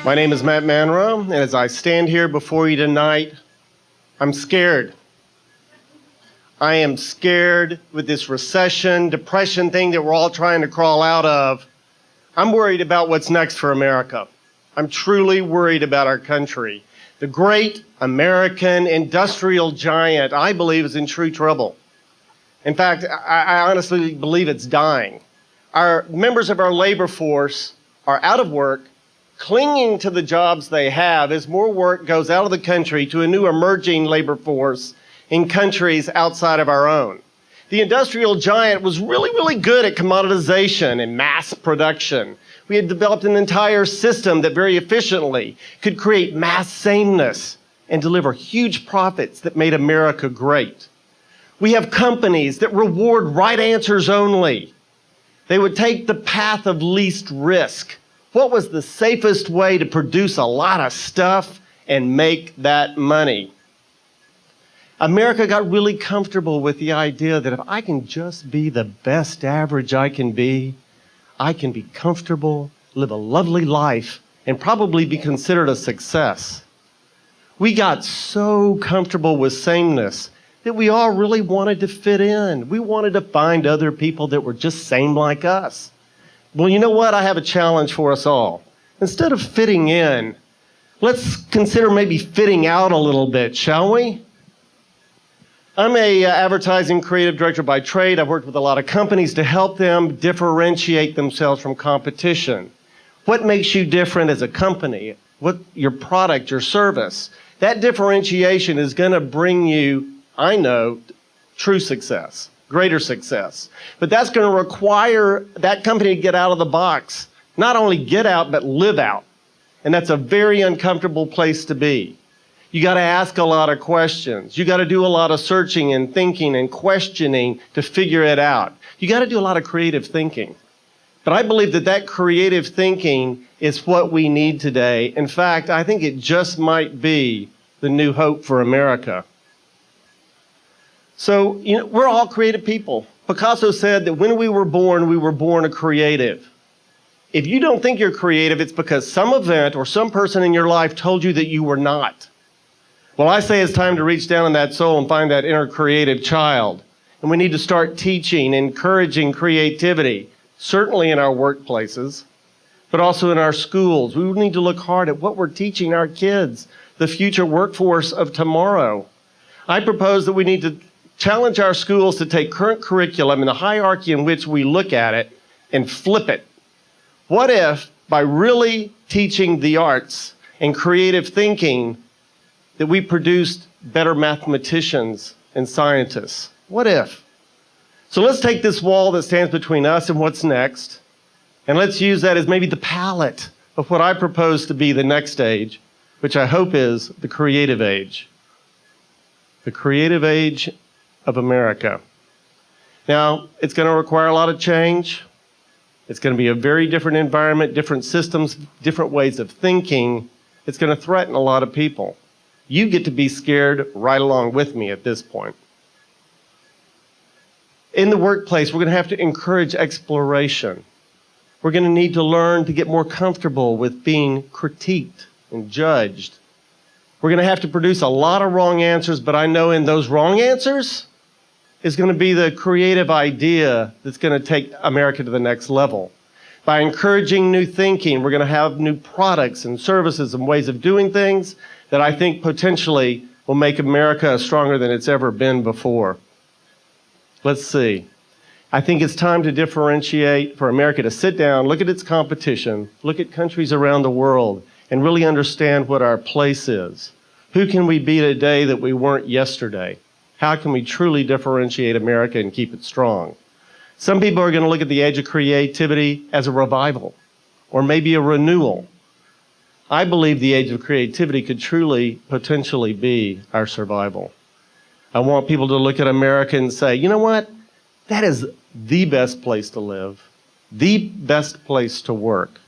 My name is Matt Manroe, and as I stand here before you tonight, I'm scared. I am scared with this recession, depression thing that we're all trying to crawl out of. I'm worried about what's next for America. I'm truly worried about our country. The great American industrial giant, I believe, is in true trouble. In fact, I honestly believe it's dying. Our members of our labor force are out of work, clinging to the jobs they have as more work goes out of the country to a new emerging labor force in countries outside of our own. The industrial giant was really good at commoditization and mass production. We had developed an entire system that very efficiently could create mass sameness and deliver huge profits that made America great. We have companies that reward right answers only. They would take the path of least risk. What was the safest way to produce a lot of stuff and make that money? America got really comfortable with the idea that if I can just be the best average I can be comfortable, live a lovely life, and probably be considered a success. We got so comfortable with sameness that we all really wanted to fit in. We wanted to find other people that were just same like us. Well, you know what? I have a challenge for us all. Instead of fitting in, let's consider maybe fitting out a little bit, shall we? I'm an advertising creative director by trade. I've worked with a lot of companies to help them differentiate themselves from competition. What makes you different as a company? What your product, your service? That differentiation is going to bring you, I know, true success. Greater success. But that's going to require that company to get out of the box. Not only get out, but live out. And that's a very uncomfortable place to be. You got to ask a lot of questions. You got to do a lot of searching and thinking and questioning to figure it out. You got to do a lot of creative thinking. But I believe that that creative thinking is what we need today. In fact, I think it just might be the new hope for America. So, we're all creative people. Picasso said that when we were born a creative. If you don't think you're creative, it's because some event or some person in your life told you that you were not. Well, I say it's time to reach down in that soul and find that inner creative child. And we need to start teaching, encouraging creativity, certainly in our workplaces, but also in our schools. We need to look hard at what we're teaching our kids, the future workforce of tomorrow. I propose that we need to challenge our schools to take current curriculum and the hierarchy in which we look at it and flip it. What if, by really teaching the arts and creative thinking, that we produced better mathematicians and scientists? What if? So let's take this wall that stands between us and what's next, and let's use that as maybe the palette of what I propose to be the next age, which I hope is the creative age. The creative age of America. Now, it's going to require a lot of change. It's going to be a very different environment, different systems, different ways of thinking. It's going to threaten a lot of people. You get to be scared right along with me at this point. In the workplace, we're going to have to encourage exploration. We're going to need to learn to get more comfortable with being critiqued and judged. We're going to have to produce a lot of wrong answers, but I know in those wrong answers is going to be the creative idea that's going to take America to the next level. By encouraging new thinking, we're going to have new products and services and ways of doing things that I think potentially will make America stronger than it's ever been before. Let's see. I think it's time to differentiate, for America to sit down, look at its competition, look at countries around the world, and really understand what our place is. Who can we be today that we weren't yesterday? How can we truly differentiate America and keep it strong? Some people are going to look at the age of creativity as a revival, or maybe a renewal. I believe the age of creativity could truly, potentially be our survival. I want people to look at America and say, you know what? That is the best place to live, the best place to work.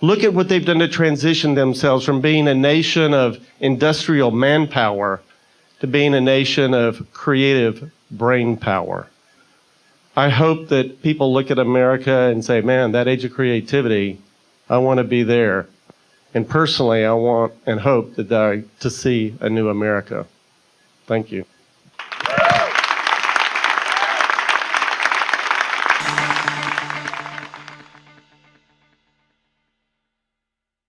Look at what they've done to transition themselves from being a nation of industrial manpower to being a nation of creative brain power. I hope that people look at America and say, man, that age of creativity, I want to be there. And personally, I want and hope to see a new America. Thank you.